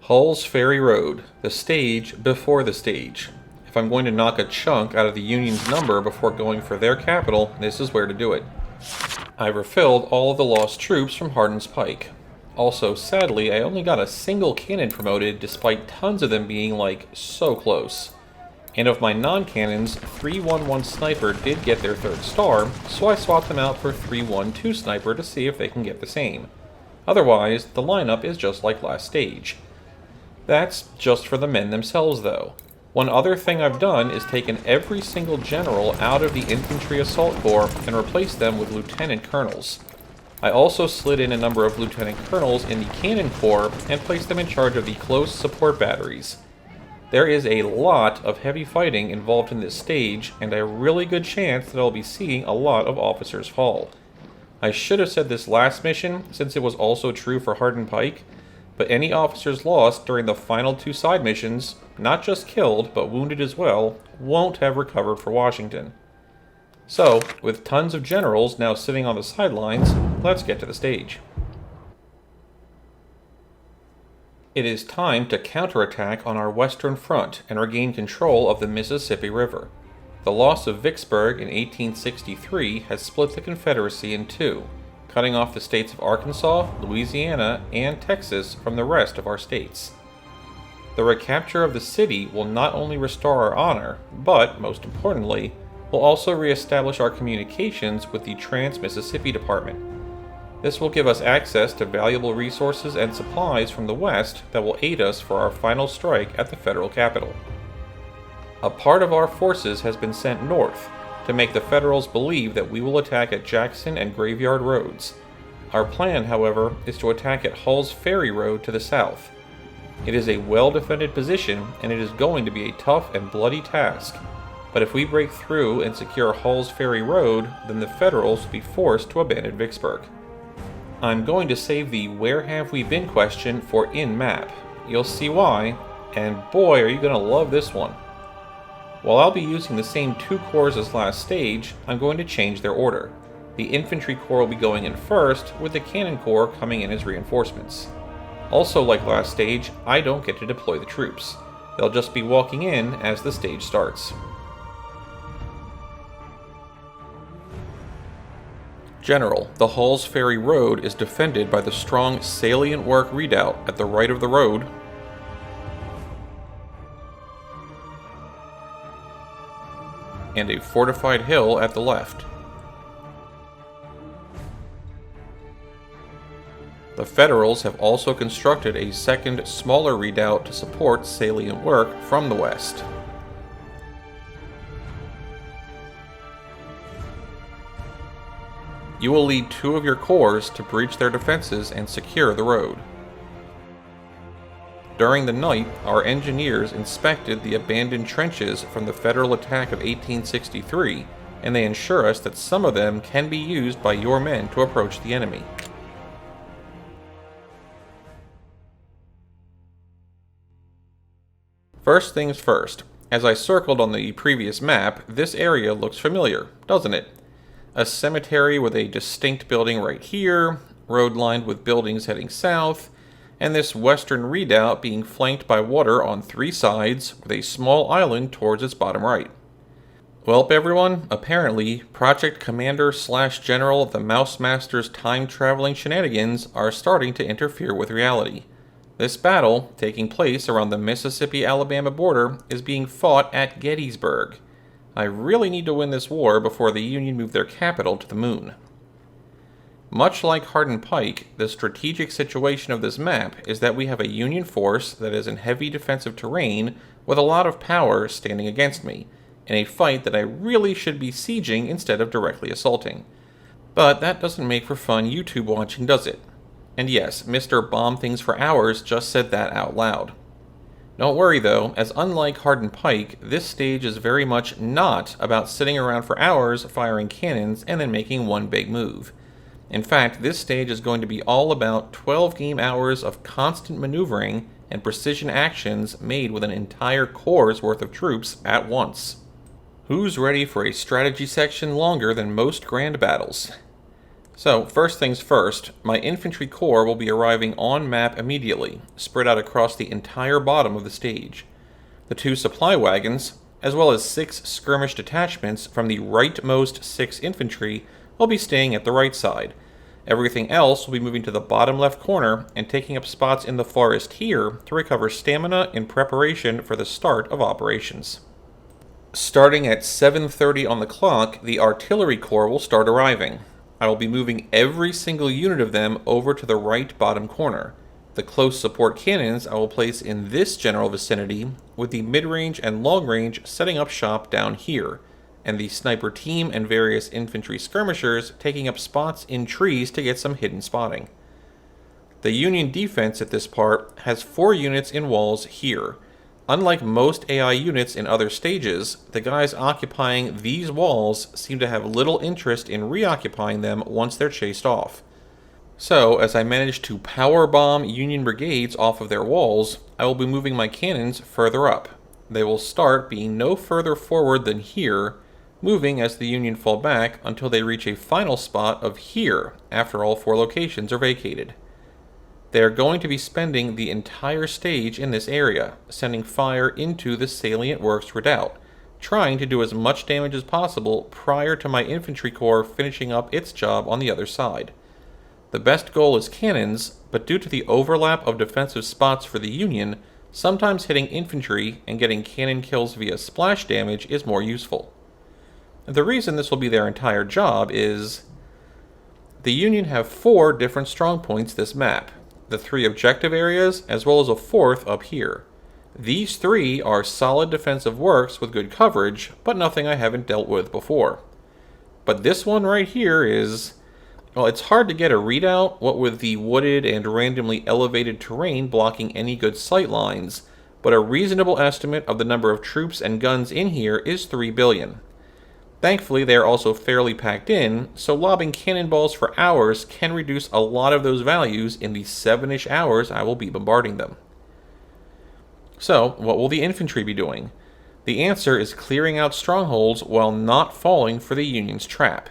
Hull's Ferry Road, the stage before the stage. If I'm going to knock a chunk out of the Union's number before going for their capital, this is where to do it. I've refilled all of the lost troops from Hardin's Pike. Also, sadly, I only got a single cannon promoted despite tons of them being like so close. And of my non-cannons, 311 Sniper did get their 3rd star, so I swapped them out for 312 Sniper to see if they can get the same. Otherwise, the lineup is just like last stage. That's just for the men themselves though. One other thing I've done is taken every single general out of the Infantry Assault Corps and replaced them with Lieutenant Colonels. I also slid in a number of Lieutenant Colonels in the Cannon Corps and placed them in charge of the close support batteries. There is a lot of heavy fighting involved in this stage, and a really good chance that I'll be seeing a lot of officers fall. I should have said this last mission, since it was also true for Hardin Pike, but any officers lost during the final 2 side missions, not just killed, but wounded as well, won't have recovered for Washington. So, with tons of generals now sitting on the sidelines, let's get to the stage. It is time to counterattack on our western front and regain control of the Mississippi River. The loss of Vicksburg in 1863 has split the Confederacy in 2, cutting off the states of Arkansas, Louisiana, and Texas from the rest of our states. The recapture of the city will not only restore our honor, but, most importantly, will also reestablish our communications with the Trans-Mississippi Department. This will give us access to valuable resources and supplies from the west that will aid us for our final strike at the federal capital. A part of our forces has been sent north, to make the Federals believe that we will attack at Jackson and Graveyard Roads. Our plan, however, is to attack at Hull's Ferry Road to the south. It is a well-defended position, and it is going to be a tough and bloody task. But if we break through and secure Hull's Ferry Road, then the Federals will be forced to abandon Vicksburg. I'm going to save the "where have we been" question for in-map. You'll see why, and boy are you going to love this one. While I'll be using the same 2 corps as last stage, I'm going to change their order. The Infantry Corps will be going in first, with the Cannon Corps coming in as reinforcements. Also, like last stage, I don't get to deploy the troops. They'll just be walking in as the stage starts. General, the Hull's Ferry Road is defended by the strong salient work redoubt at the right of the road, and a fortified hill at the left. The Federals have also constructed a second, smaller redoubt to support salient work from the west. You will lead 2 of your corps to breach their defenses and secure the road. During the night, our engineers inspected the abandoned trenches from the Federal attack of 1863, and they ensure us that some of them can be used by your men to approach the enemy. First things first, as I circled on the previous map, this area looks familiar, doesn't it? A cemetery with a distinct building right here, road lined with buildings heading south, and this western redoubt being flanked by water on 3 sides with a small island towards its bottom right. Welp everyone, apparently Project Commander / General of the Mouse Master's time-traveling shenanigans are starting to interfere with reality. This battle, taking place around the Mississippi-Alabama border, is being fought at Gettysburg. I really need to win this war before the Union move their capital to the moon. Much like Hardin Pike, the strategic situation of this map is that we have a Union force that is in heavy defensive terrain with a lot of power standing against me, in a fight that I really should be sieging instead of directly assaulting. But that doesn't make for fun YouTube watching, does it? And yes, Mr. Bomb Things for Hours just said that out loud. Don't worry though, as unlike Hardin Pike, this stage is very much not about sitting around for hours firing cannons and then making one big move. In fact, this stage is going to be all about 12 game hours of constant maneuvering and precision actions made with an entire corps' worth of troops at once. Who's ready for a strategy section longer than most grand battles? So, first things first, my infantry corps will be arriving on map immediately, spread out across the entire bottom of the stage. The 2 supply wagons, as well as 6 skirmish detachments from the rightmost 6 infantry, will be staying at the right side. Everything else will be moving to the bottom left corner and taking up spots in the forest here to recover stamina in preparation for the start of operations. Starting at 7:30 on the clock, the artillery corps will start arriving. I will be moving every single unit of them over to the right bottom corner. The close support cannons I will place in this general vicinity, with the mid-range and long-range setting up shop down here, and the sniper team and various infantry skirmishers taking up spots in trees to get some hidden spotting. The Union defense at this part has 4 units in walls here. Unlike most AI units in other stages, the guys occupying these walls seem to have little interest in reoccupying them once they're chased off. So, as I manage to powerbomb Union brigades off of their walls, I will be moving my cannons further up. They will start being no further forward than here, moving as the Union fall back until they reach a final spot of here after all 4 locations are vacated. They are going to be spending the entire stage in this area, sending fire into the salient works redoubt, trying to do as much damage as possible prior to my infantry corps finishing up its job on the other side. The best goal is cannons, but due to the overlap of defensive spots for the Union, sometimes hitting infantry and getting cannon kills via splash damage is more useful. The reason this will be their entire job is the Union have 4 different strong points this map, the 3 objective areas, as well as a 4th up here. These 3 are solid defensive works with good coverage, but nothing I haven't dealt with before. But this one right here is, well, it's hard to get a readout, what with the wooded and randomly elevated terrain blocking any good sight lines, but a reasonable estimate of the number of troops and guns in here is 3 billion. Thankfully, they are also fairly packed in, so lobbing cannonballs for hours can reduce a lot of those values in the 7-ish hours I will be bombarding them. So, what will the infantry be doing? The answer is clearing out strongholds while not falling for the Union's trap.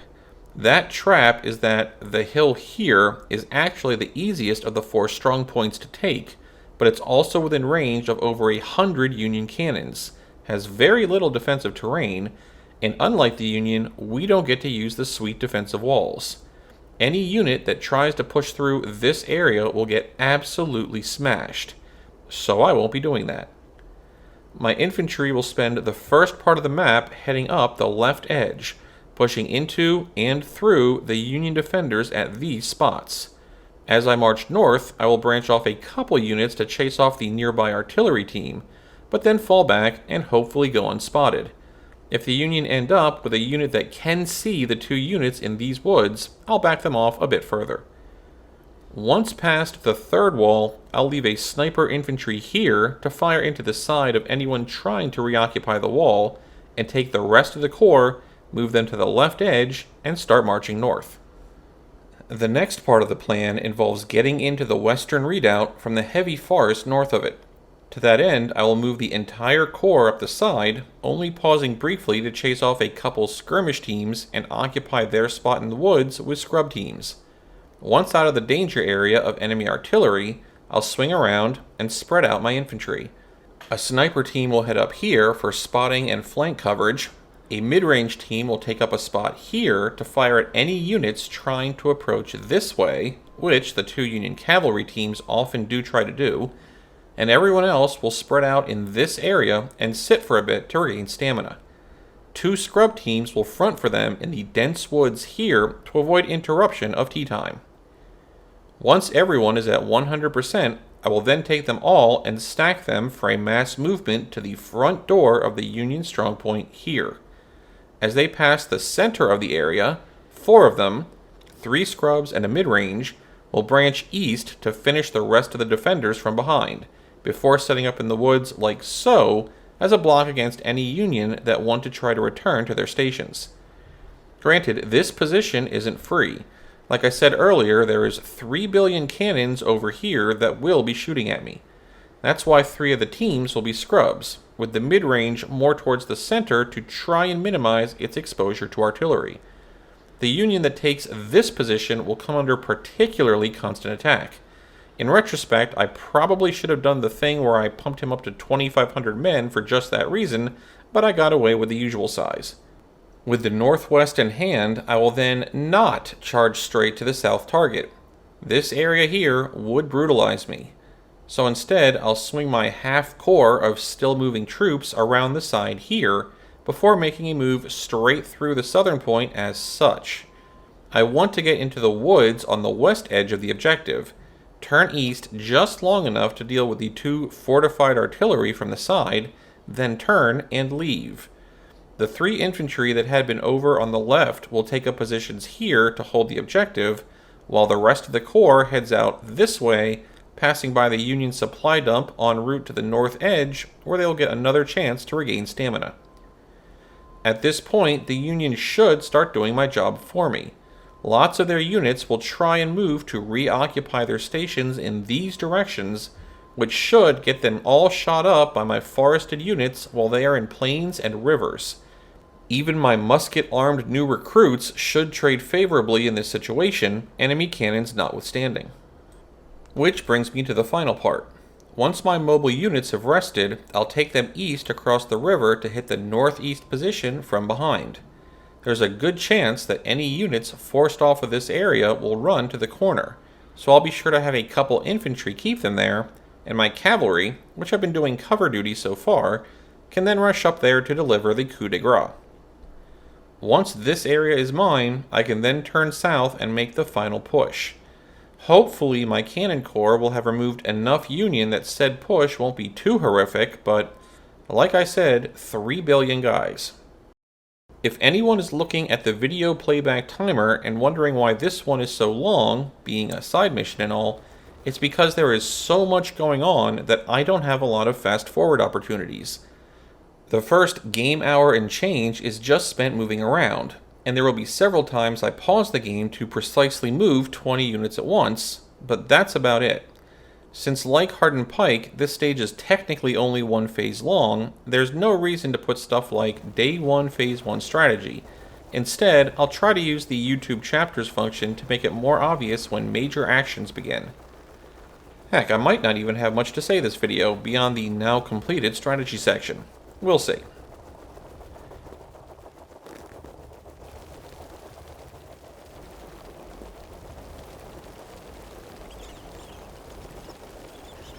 That trap is that the hill here is actually the easiest of the 4 strong points to take, but it's also within range of over 100 Union cannons, has very little defensive terrain, and unlike the Union, we don't get to use the sweet defensive walls. Any unit that tries to push through this area will get absolutely smashed, so I won't be doing that. My infantry will spend the first part of the map heading up the left edge, pushing into and through the Union defenders at these spots. As I march north, I will branch off a couple units to chase off the nearby artillery team, but then fall back and hopefully go unspotted. If the Union end up with a unit that can see the 2 units in these woods, I'll back them off a bit further. Once past the 3rd wall, I'll leave a sniper infantry here to fire into the side of anyone trying to reoccupy the wall, and take the rest of the corps, move them to the left edge, and start marching north. The next part of the plan involves getting into the western redoubt from the heavy forest north of it. To that end, I will move the entire corps up the side, only pausing briefly to chase off a couple skirmish teams and occupy their spot in the woods with scrub teams. Once out of the danger area of enemy artillery, I'll swing around and spread out my infantry. A sniper team will head up here for spotting and flank coverage. A mid-range team will take up a spot here to fire at any units trying to approach this way, which the 2 Union cavalry teams often do try to do, and everyone else will spread out in this area and sit for a bit to regain stamina. 2 scrub teams will front for them in the dense woods here to avoid interruption of tea time. Once everyone is at 100%, I will then take them all and stack them for a mass movement to the front door of the Union Strongpoint here. As they pass the center of the area, 4 of them, 3 scrubs and a mid-range, will branch east to finish the rest of the defenders from behind, before setting up in the woods like so, as a block against any Union that want to try to return to their stations. Granted, this position isn't free. Like I said earlier, there is 3 billion cannons over here that will be shooting at me. That's why 3 of the teams will be scrubs, with the mid-range more towards the center to try and minimize its exposure to artillery. the Union that takes this position will come under particularly constant attack. In retrospect, I probably should have done the thing where I pumped him up to 2,500 men for just that reason, but I got away with the usual size. With the northwest in hand, I will then not charge straight to the south target. This area here would brutalize me. So instead, I'll swing my half corps of still moving troops around the side here before making a move straight through the southern point as such. I want to get into the woods on the west edge of the objective, turn east just long enough to deal with the 2 fortified artillery from the side, then turn and leave. The 3 infantry that had been over on the left will take up positions here to hold the objective, while the rest of the corps heads out this way, passing by the Union supply dump en route to the north edge, where they'll get another chance to regain stamina. At this point, the Union should start doing my job for me. Lots of their units will try and move to reoccupy their stations in these directions, which should get them all shot up by my forested units while they are in plains and rivers. Even my musket-armed new recruits should trade favorably in this situation, enemy cannons notwithstanding. Which brings me to the final part. Once my mobile units have rested, I'll take them east across the river to hit the northeast position from behind. There's a good chance that any units forced off of this area will run to the corner, so I'll be sure to have a couple infantry keep them there, and my cavalry, which have been doing cover duty so far, can then rush up there to deliver the coup de grace. Once this area is mine, I can then turn south and make the final push. Hopefully my cannon corps will have removed enough Union that said push won't be too horrific, but like I said, 3 billion guys. If anyone is looking at the video playback timer and wondering why this one is so long, being a side mission and all, it's because there is so much going on that I don't have a lot of fast forward opportunities. The first game hour and change is just spent moving around, and there will be several times I pause the game to precisely move 20 units at once, but that's about it. Since like Hardened Pike, this stage is technically only 1 phase long, there's no reason to put stuff like Day 1 Phase 1 strategy. Instead, I'll try to use the YouTube chapters function to make it more obvious when major actions begin. Heck, I might not even have much to say this video beyond the now completed strategy section. We'll see.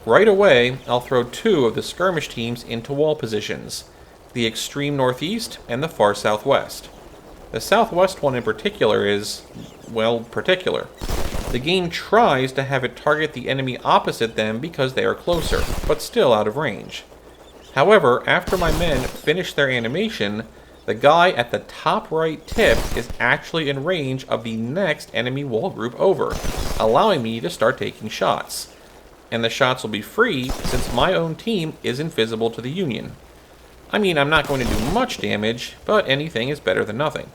Right away, I'll throw 2 of the skirmish teams into wall positions, the extreme northeast and the far southwest. The southwest one in particular is, well, particular. The game tries to have it target the enemy opposite them because they are closer, but still out of range. However, after my men finish their animation, the guy at the top right tip is actually in range of the next enemy wall group over, allowing me to start taking shots. And the shots will be free since my own team is invisible to the Union. I mean, I'm not going to do much damage, but anything is better than nothing.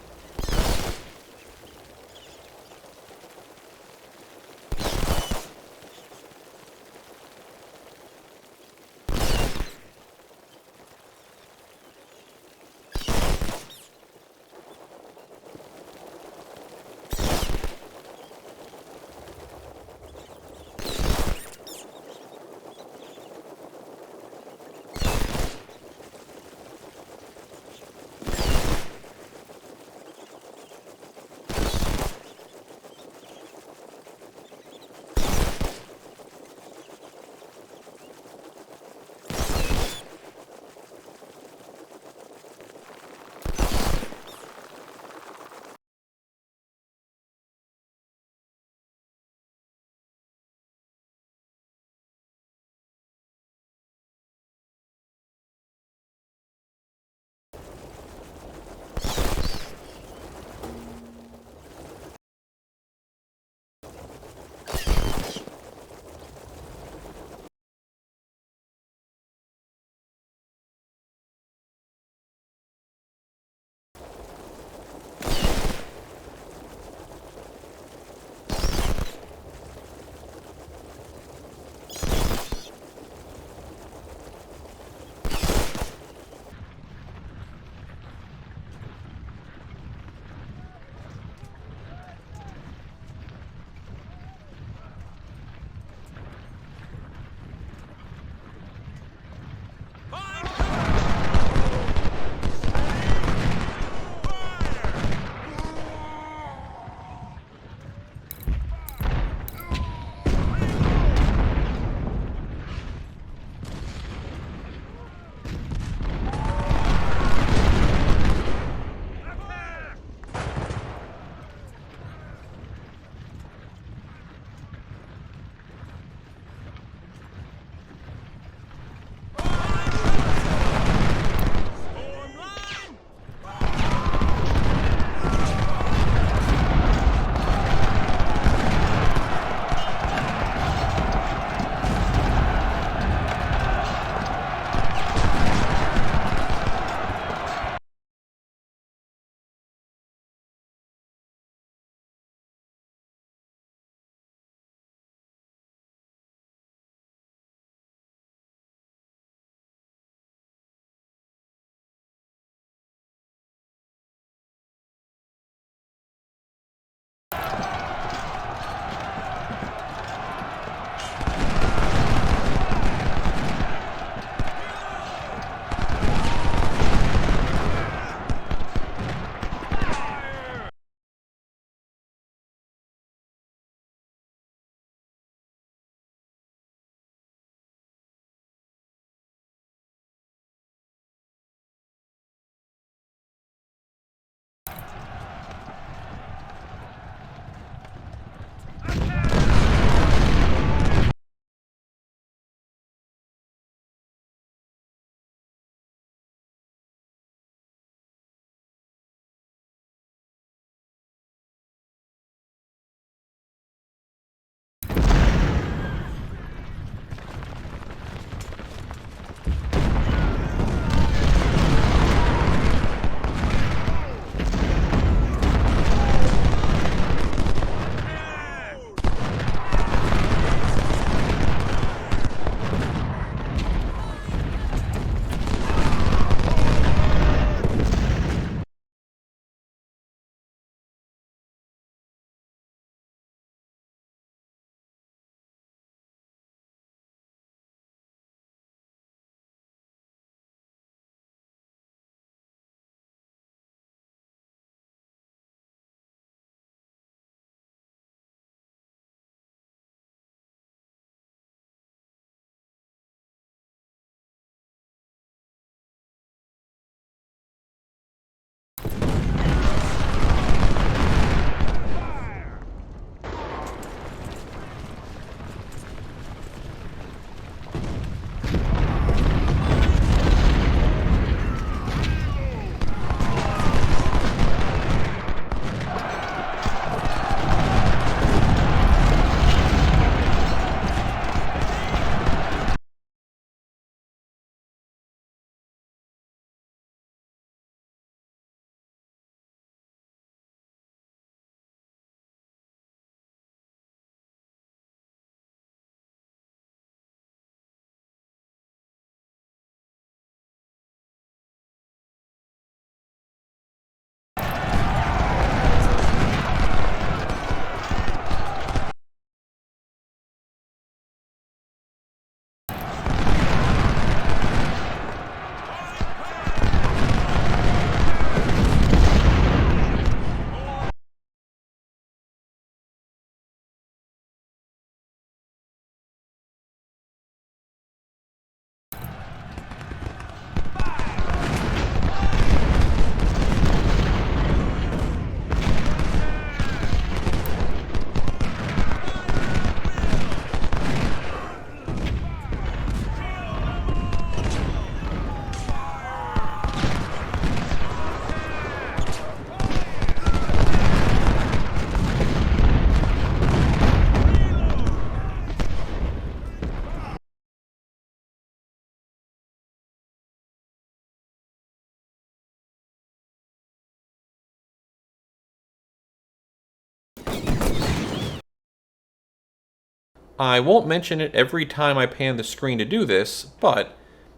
I won't mention it every time I pan the screen to do this, but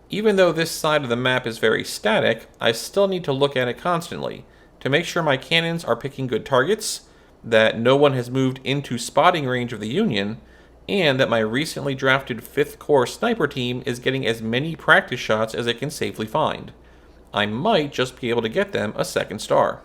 even though this side of the map is very static, I still need to look at it constantly to make sure my cannons are picking good targets, that no one has moved into spotting range of the Union, and that my recently drafted 5th Corps sniper team is getting as many practice shots as it can safely find. I might just be able to get them a 2nd star.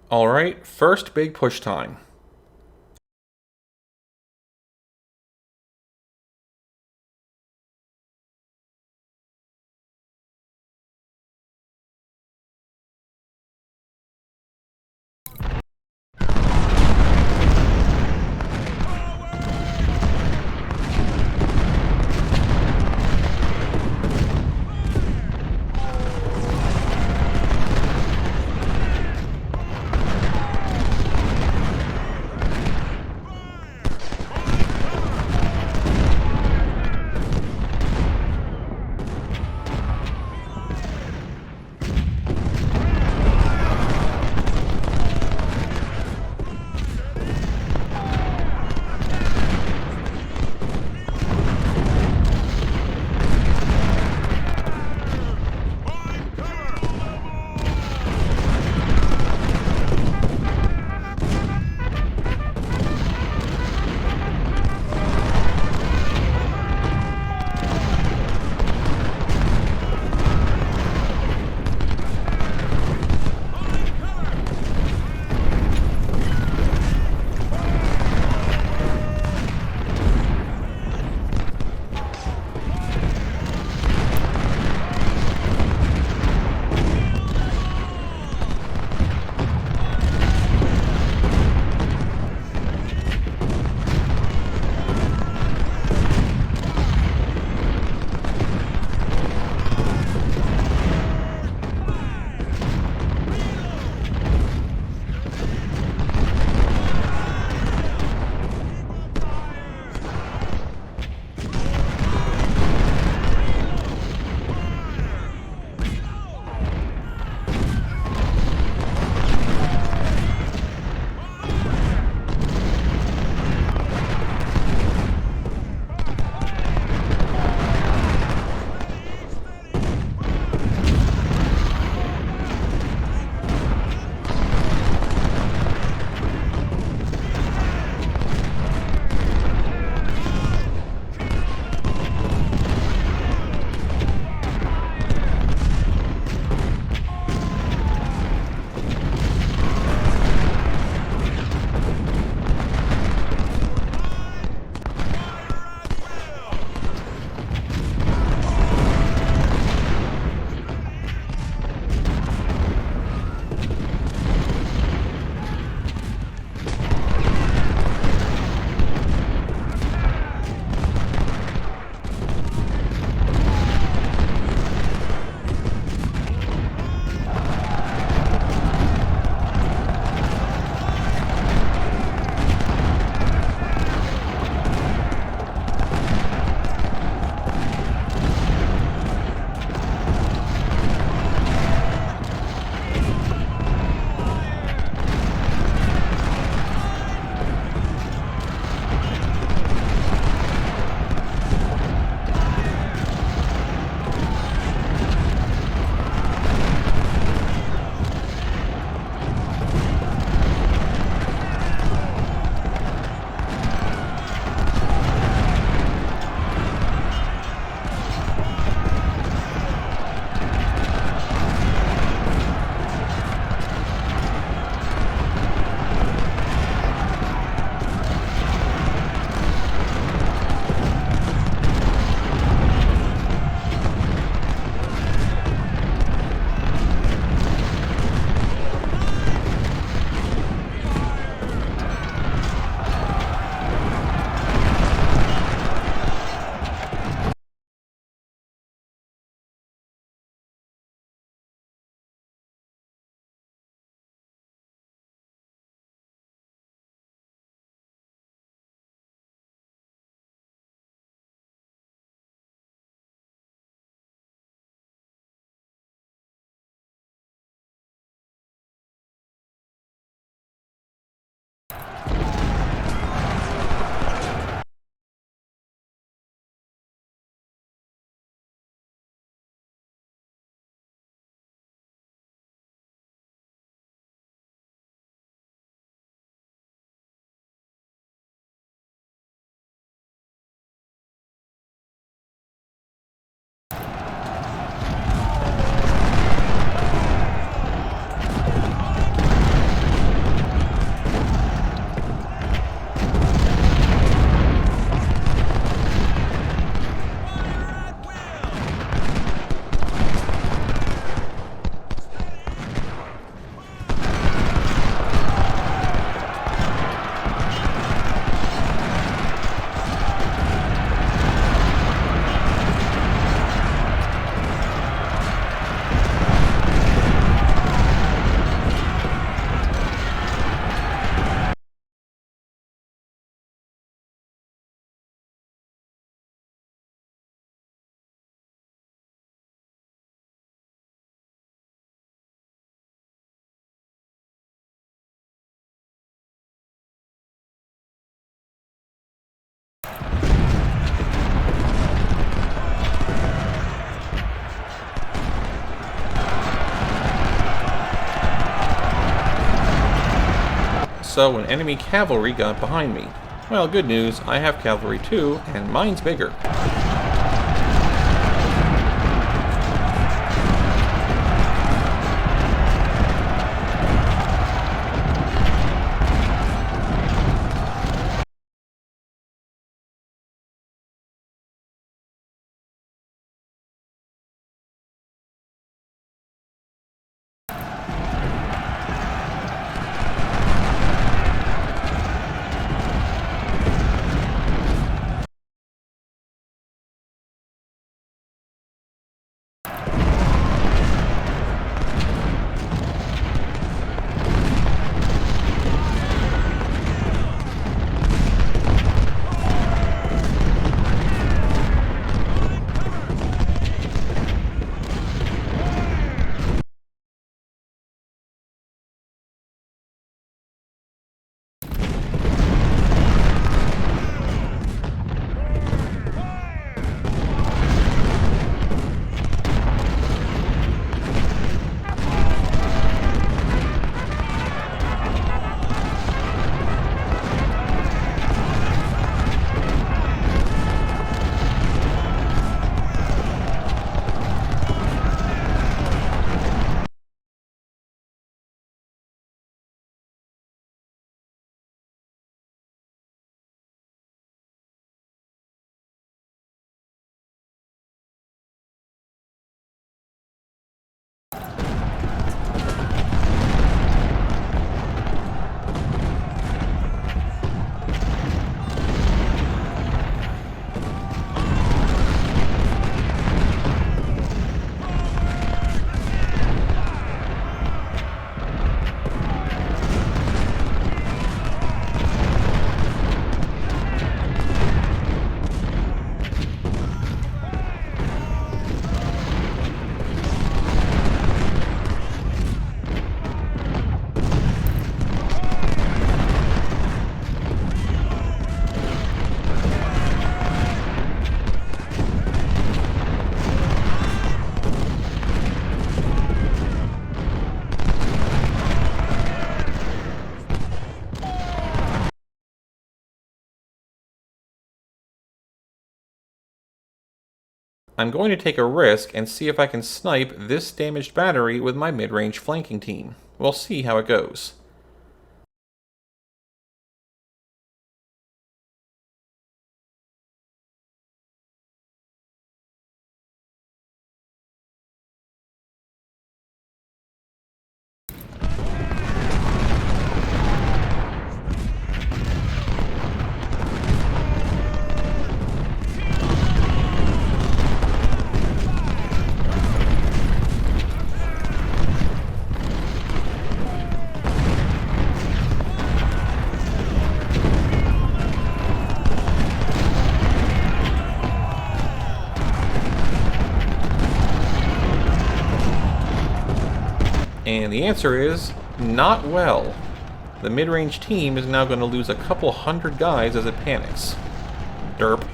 Alright, first big push time. so when enemy cavalry got behind me. Well, good news, I have cavalry too, and mine's bigger. I'm going to take a risk and see if I can snipe this damaged battery with my mid-range flanking team. We'll see how it goes. And the answer is, not well. The mid-range team is now going to lose a couple hundred guys as it panics. Derp.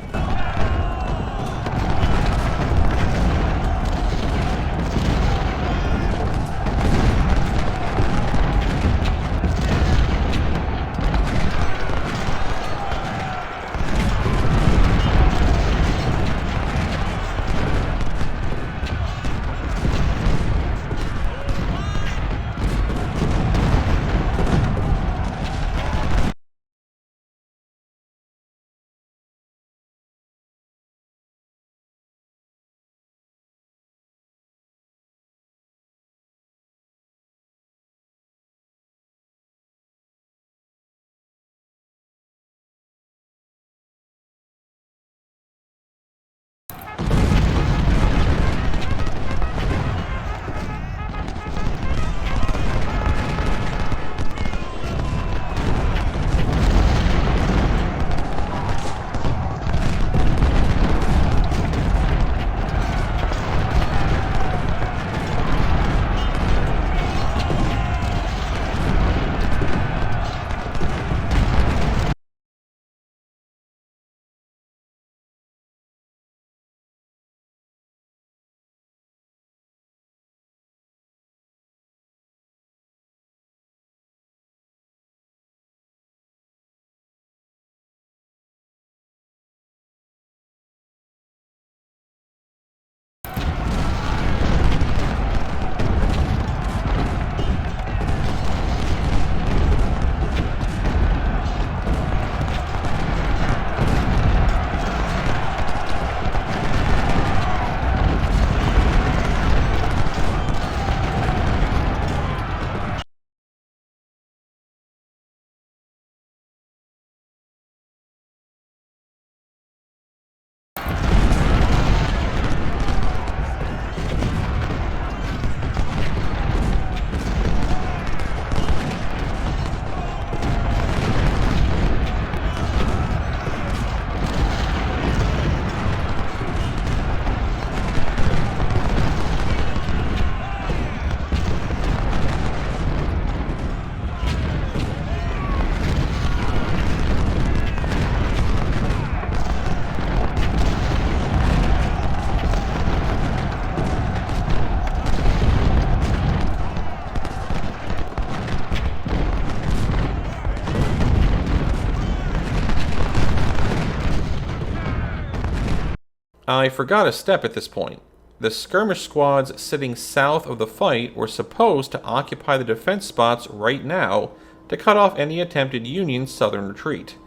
I forgot a step at this point. The skirmish squads sitting south of the fight were supposed to occupy the defense spots right now to cut off any attempted Union southern retreat.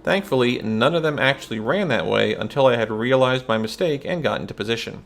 Thankfully, none of them actually ran that way until I had realized my mistake and got into position.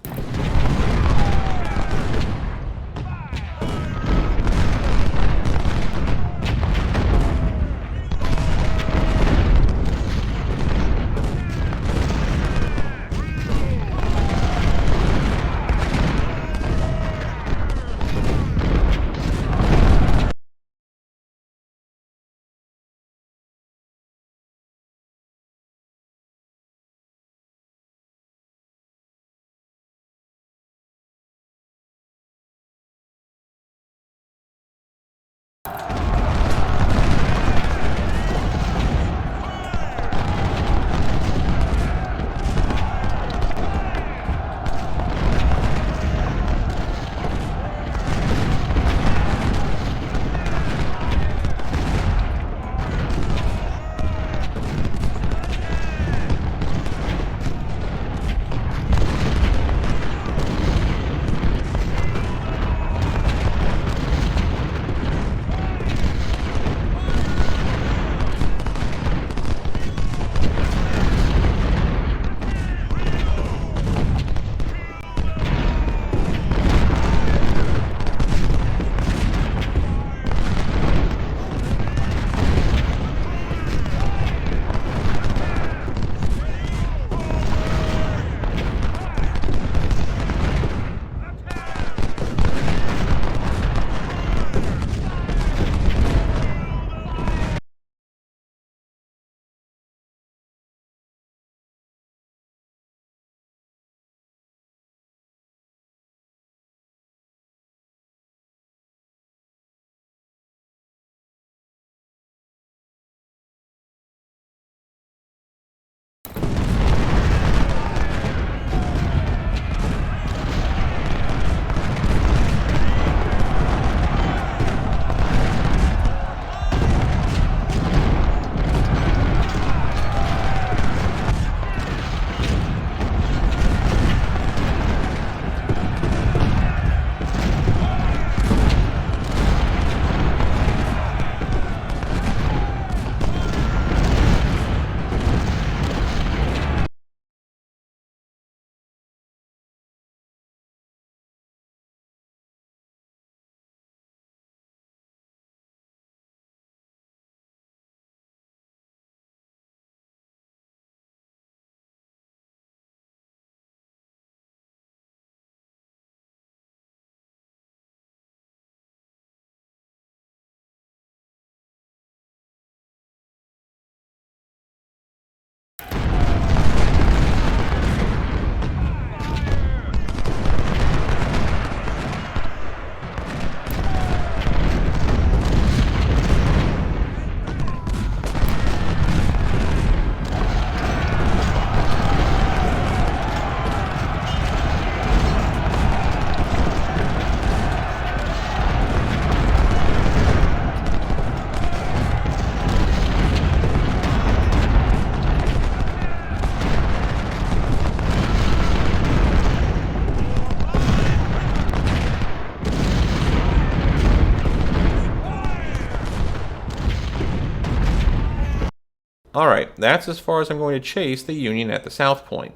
Alright, that's as far as I'm going to chase the Union at the South Point.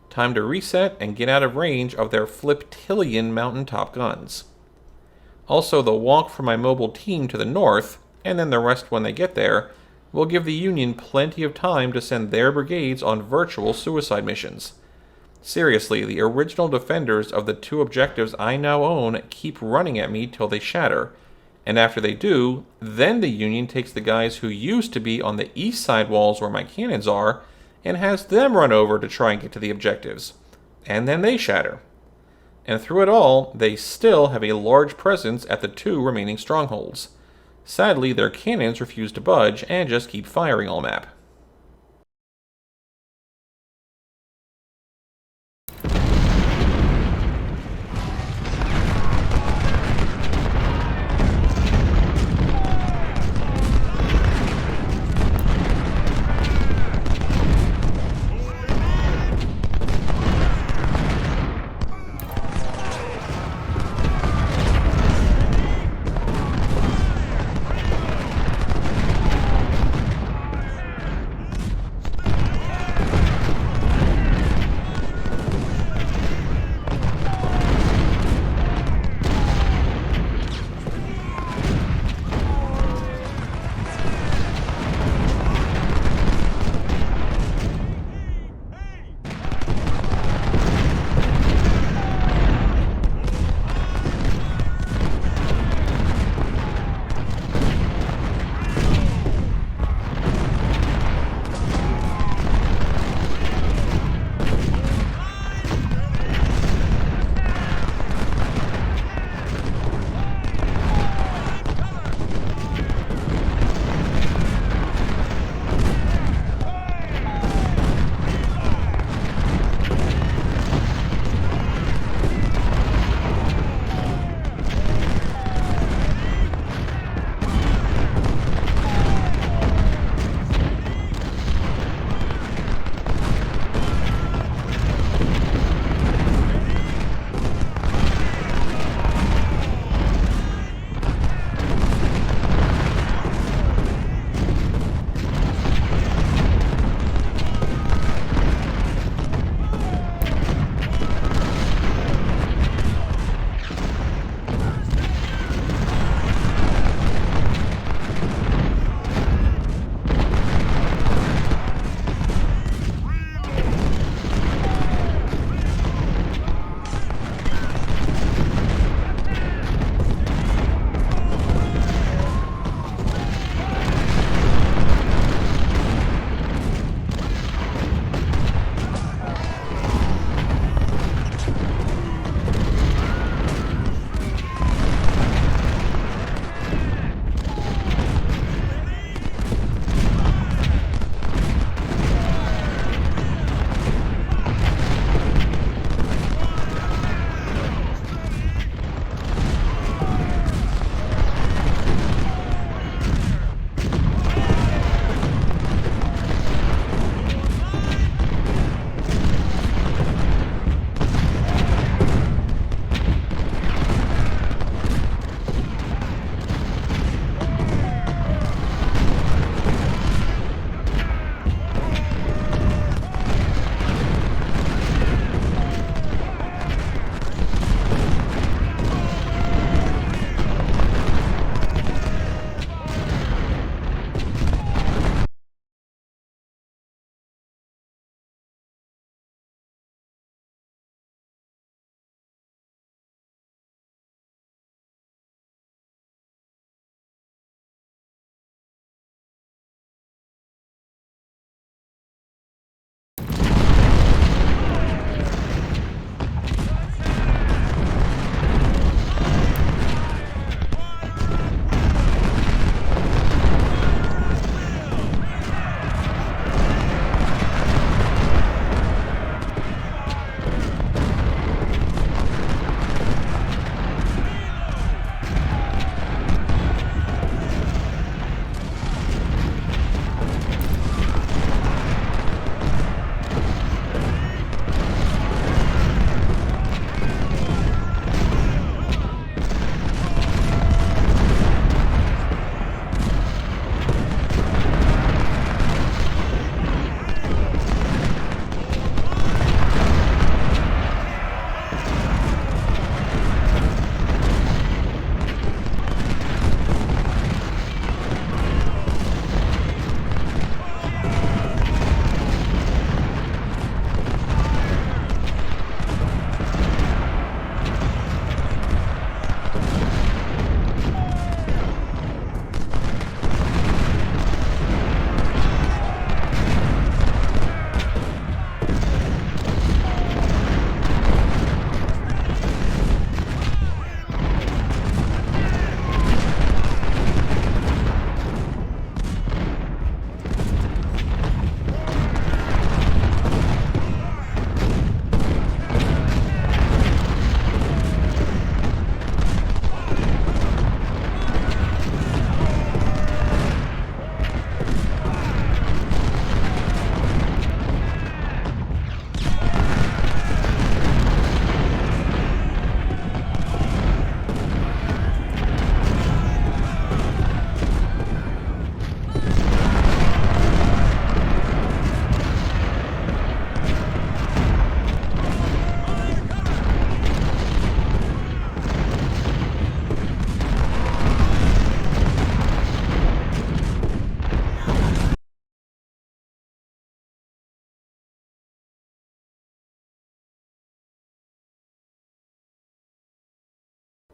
Time to reset and get out of range of their flip-tillion mountaintop guns. Also, the walk from my mobile team to the north, and then the rest when they get there, will give the Union plenty of time to send their brigades on virtual suicide missions. Seriously, the original defenders of the two objectives I now own keep running at me till they shatter, and after they do, then the Union takes the guys who used to be on the east side walls where my cannons are, and has them run over to try and get to the objectives. And then they shatter. And through it all, they still have a large presence at the two remaining strongholds. Sadly, their cannons refuse to budge and just keep firing all map.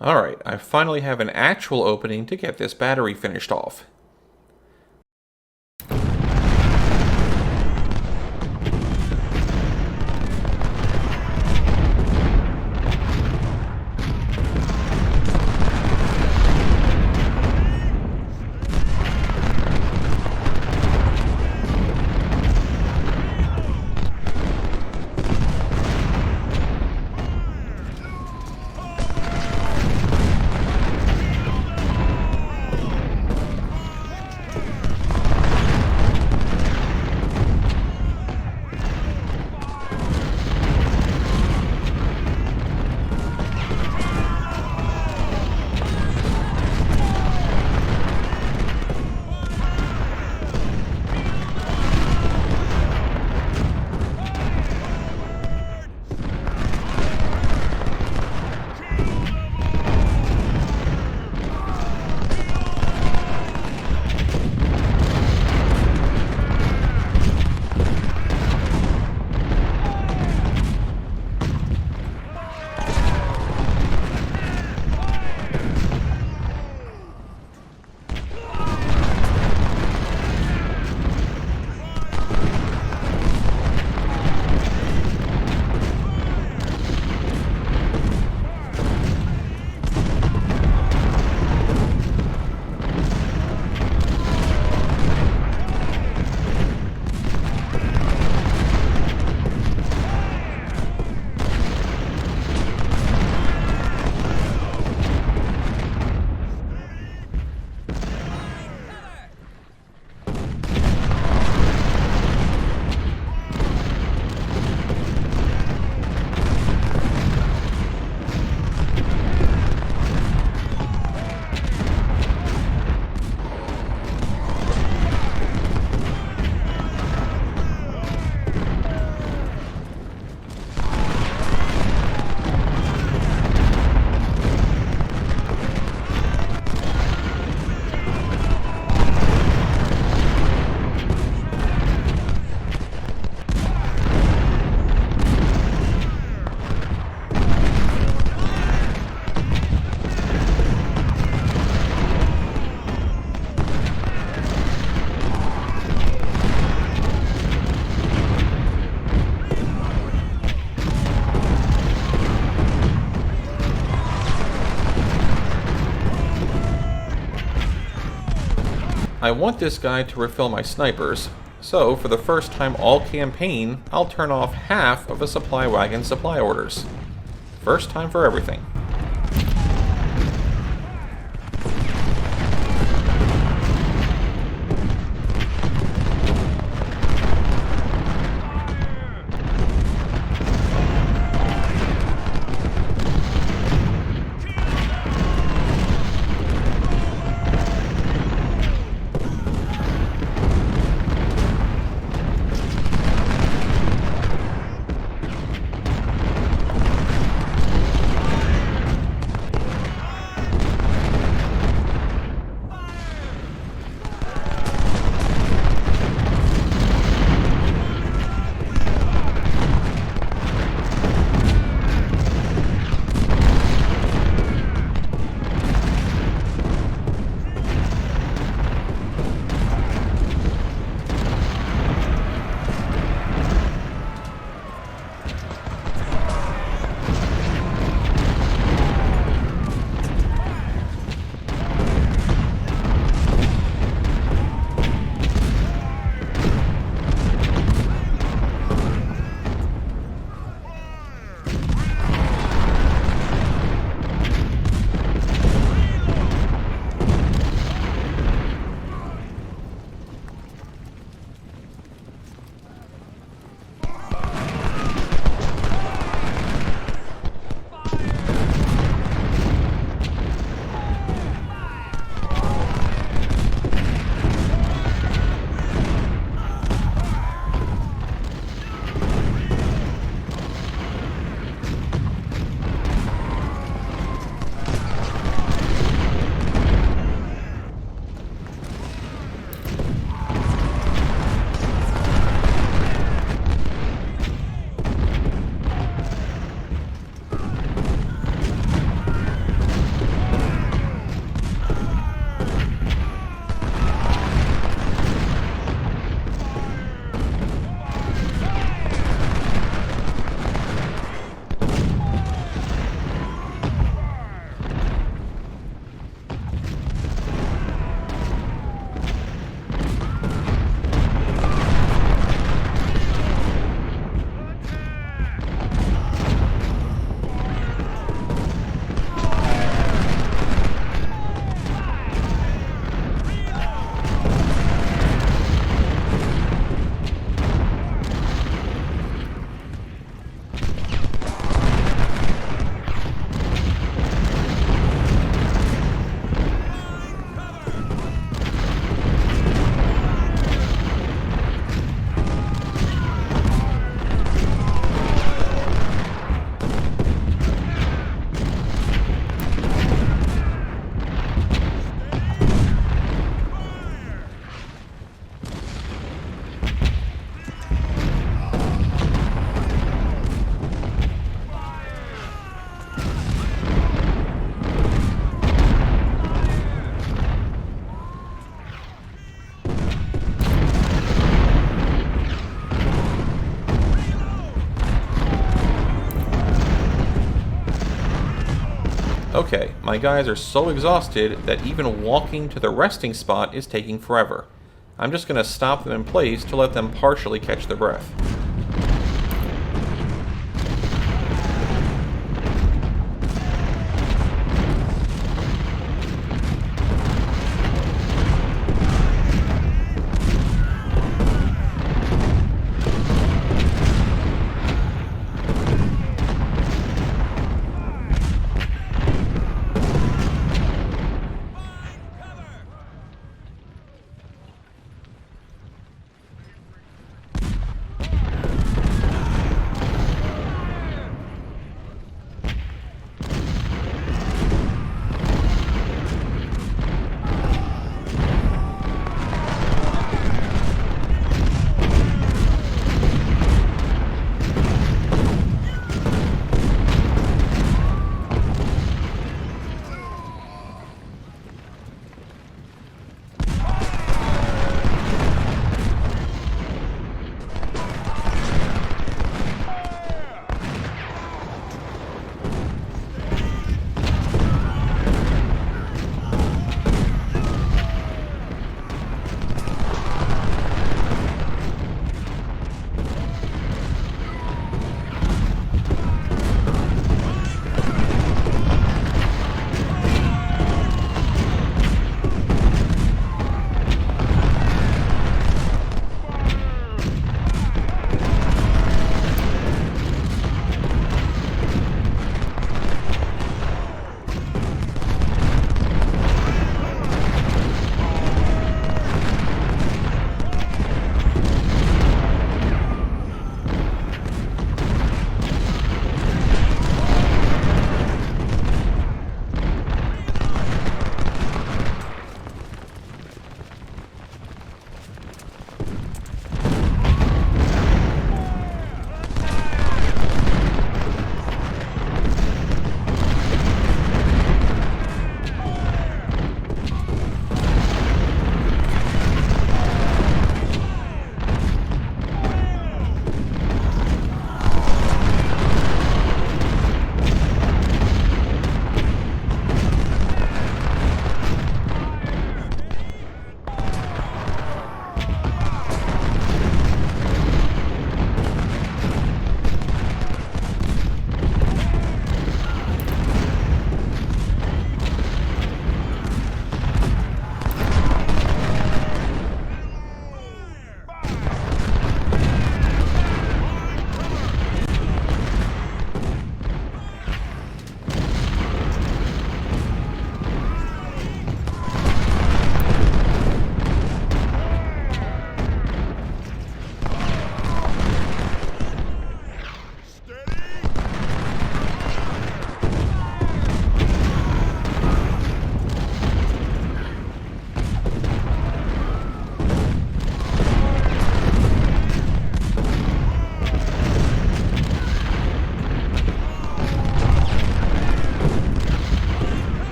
Alright, I finally have an actual opening to get this battery finished off. I want this guy to refill my snipers, so for the first time all campaign, I'll turn off half of a supply wagon's supply orders. First time for everything. Okay, my guys are so exhausted that even walking to the resting spot is taking forever. I'm just going to stop them in place to let them partially catch their breath.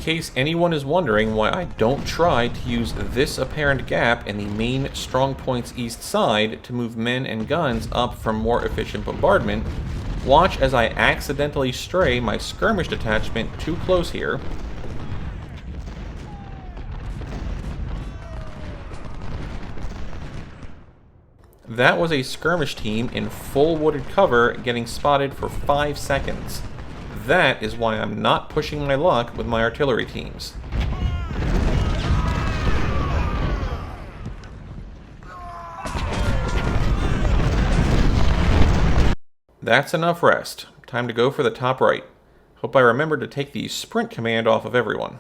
case anyone is wondering why I don't try to use this apparent gap in the main Strongpoint's east side to move men and guns up for more efficient bombardment, watch as I accidentally stray my skirmish detachment too close here. That was a skirmish team in full wooded cover getting spotted for 5 seconds. That is why I'm not pushing my luck with my artillery teams. That's enough rest. Time to go for the top right. Hope I remembered to take the sprint command off of everyone.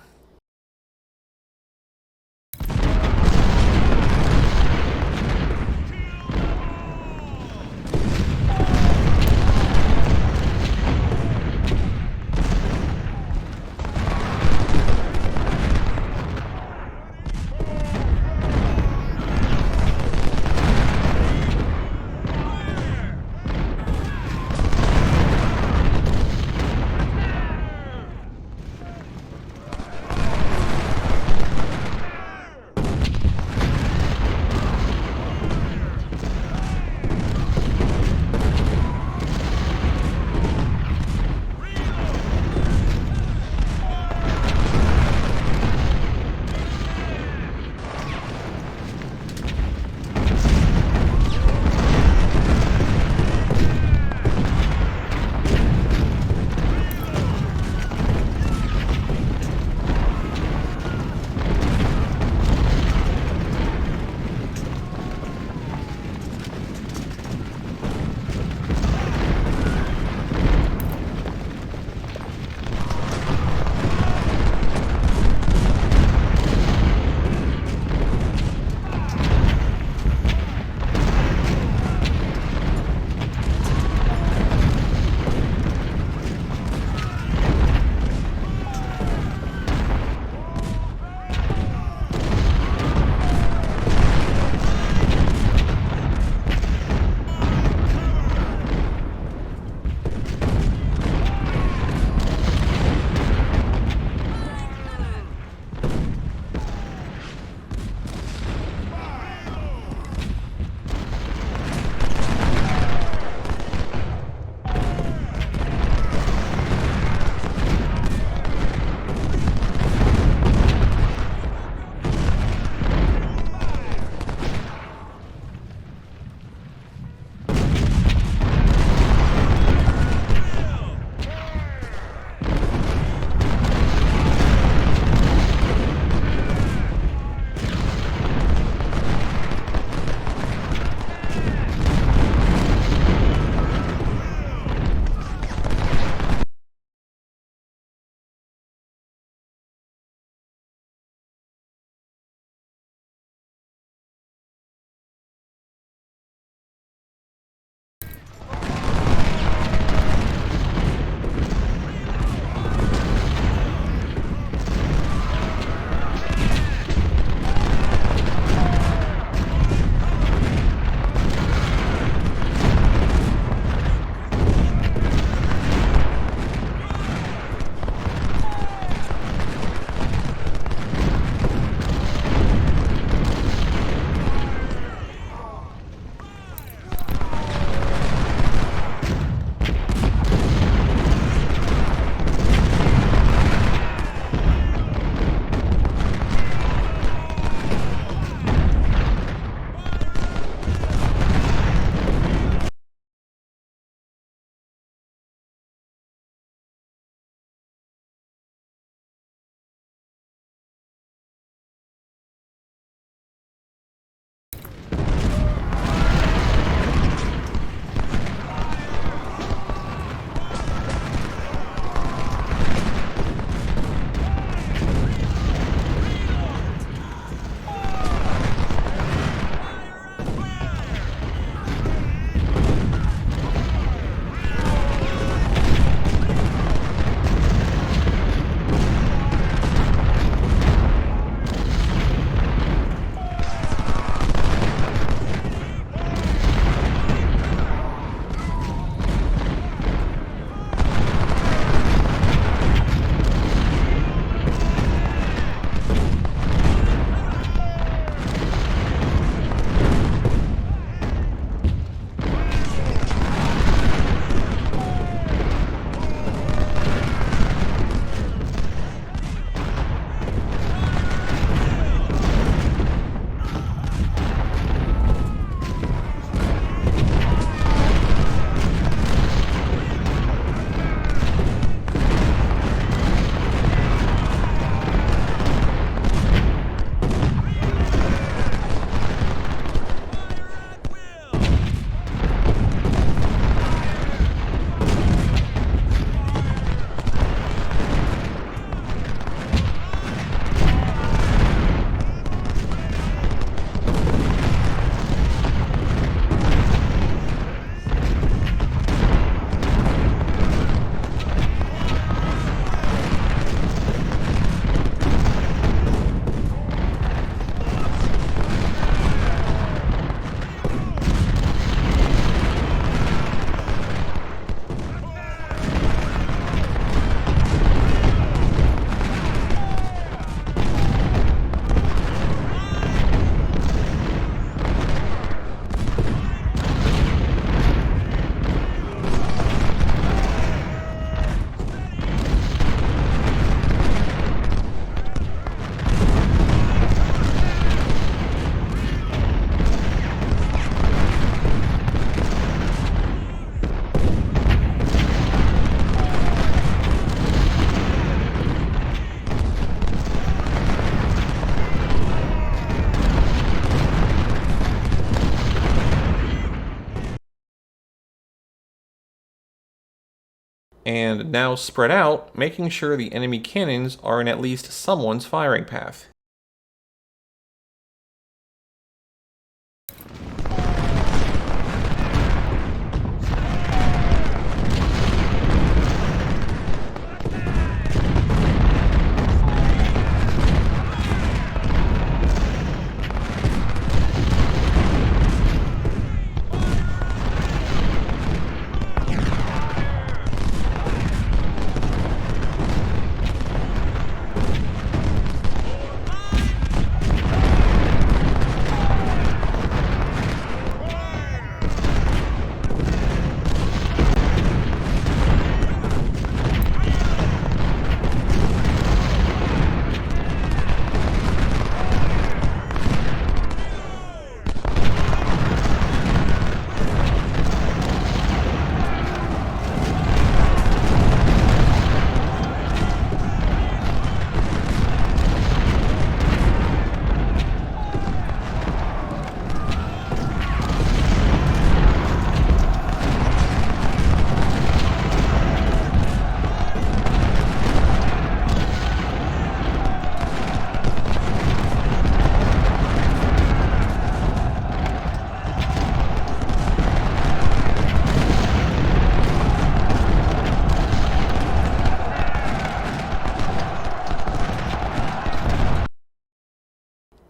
and now spread out, making sure the enemy cannons are in at least someone's firing path.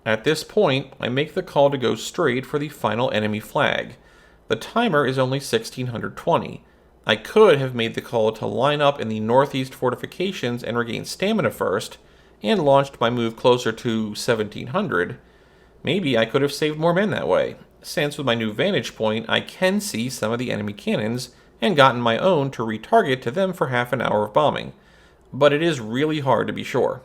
At this point, I make the call to go straight for the final enemy flag. The timer is only 1620. I could have made the call to line up in the northeast fortifications and regain stamina first, and launched my move closer to 1700. Maybe I could have saved more men that way, since with my new vantage point I can see some of the enemy cannons, and gotten my own to retarget to them for half an hour of bombing. But it is really hard to be sure.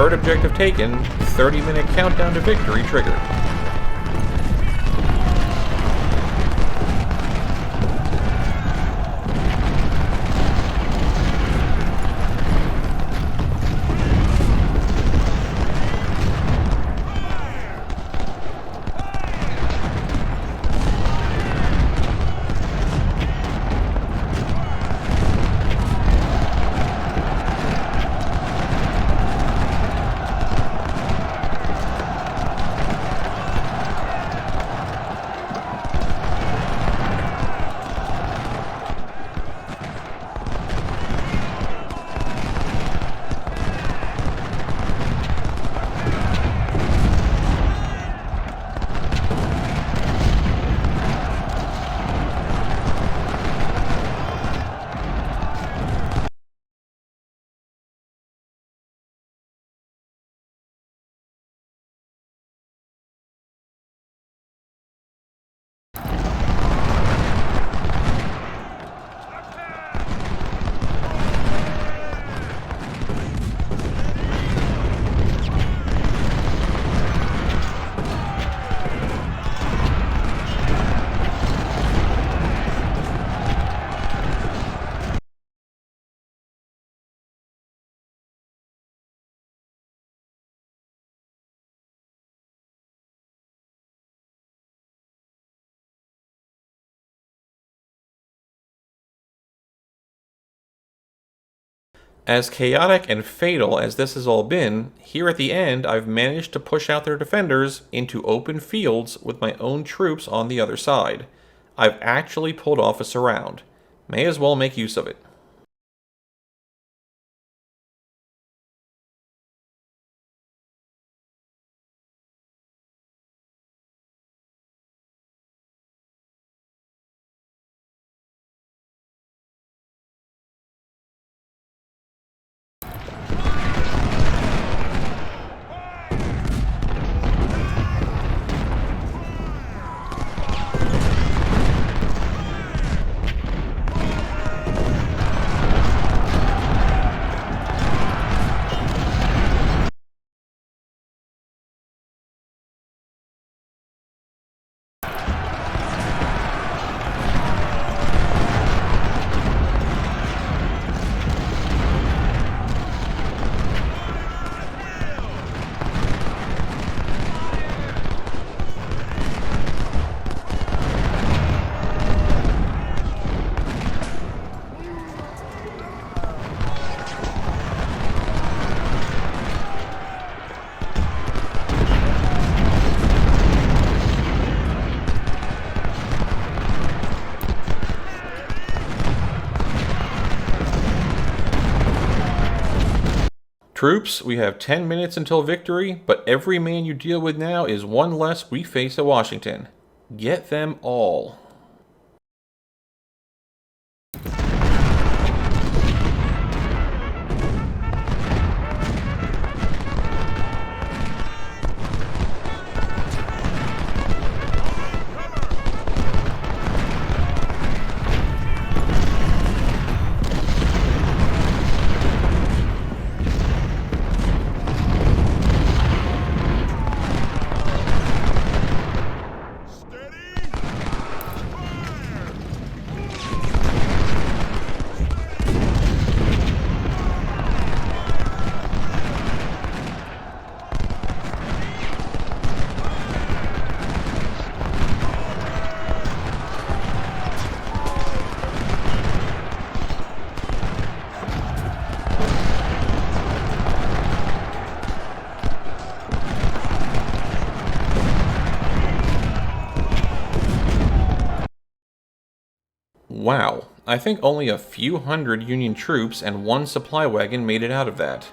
third objective taken, 30-minute countdown to victory triggered. As chaotic and fatal as this has all been, here at the end I've managed to push out their defenders into open fields with my own troops on the other side. I've actually pulled off a surround. May as well make use of it. Troops, we have 10 minutes until victory, but every man you deal with now is one less we face at Washington. Get them all. Wow, I think only a few hundred Union troops and one supply wagon made it out of that.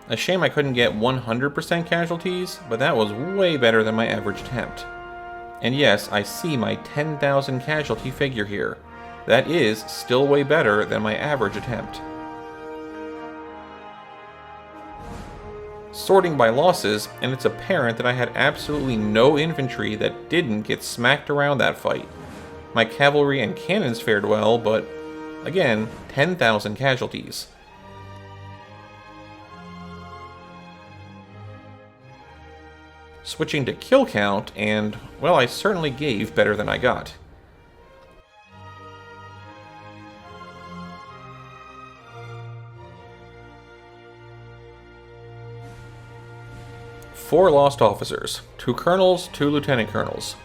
A shame I couldn't get 100% casualties, but that was way better than my average attempt. And yes, I see my 10,000 casualty figure here. That is still way better than my average attempt. Sorting by losses, and it's apparent that I had absolutely no infantry that didn't get smacked around that fight. My cavalry and cannons fared well, but again, 10,000 casualties. Switching to kill count, and, well, I certainly gave better than I got. Four lost officers, 2 colonels, 2 lieutenant colonels.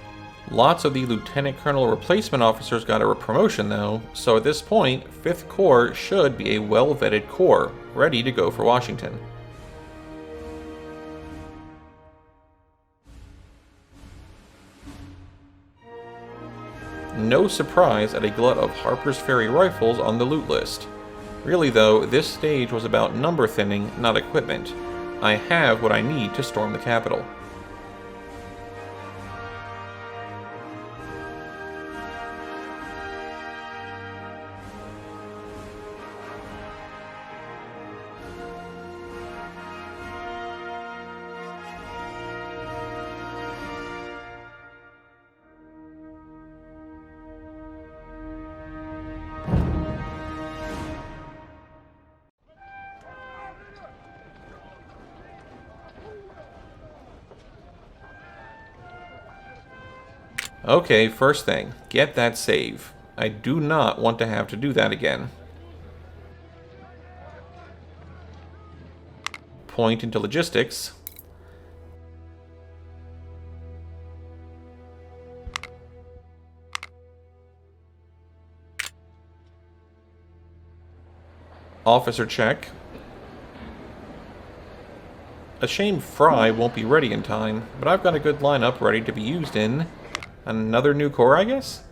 Lots of the lieutenant colonel replacement officers got a promotion though, so at this point, 5th Corps should be a well-vetted corps, ready to go for Washington. No surprise at a glut of Harper's Ferry rifles on the loot list. Really though, this stage was about number thinning, not equipment. I have what I need to storm the Capitol. Okay, first thing, get that save. I do not want to have to do that again. Point into logistics. Officer check. A shame Fry won't be ready in time, but I've got a good lineup ready to be used in another new corps, I guess?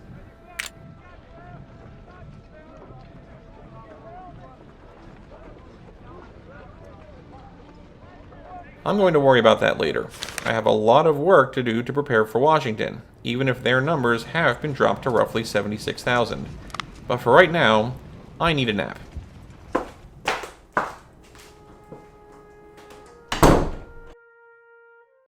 I'm going to worry about that later. I have a lot of work to do to prepare for Washington, even if their numbers have been dropped to roughly 76,000. But for right now, I need a nap.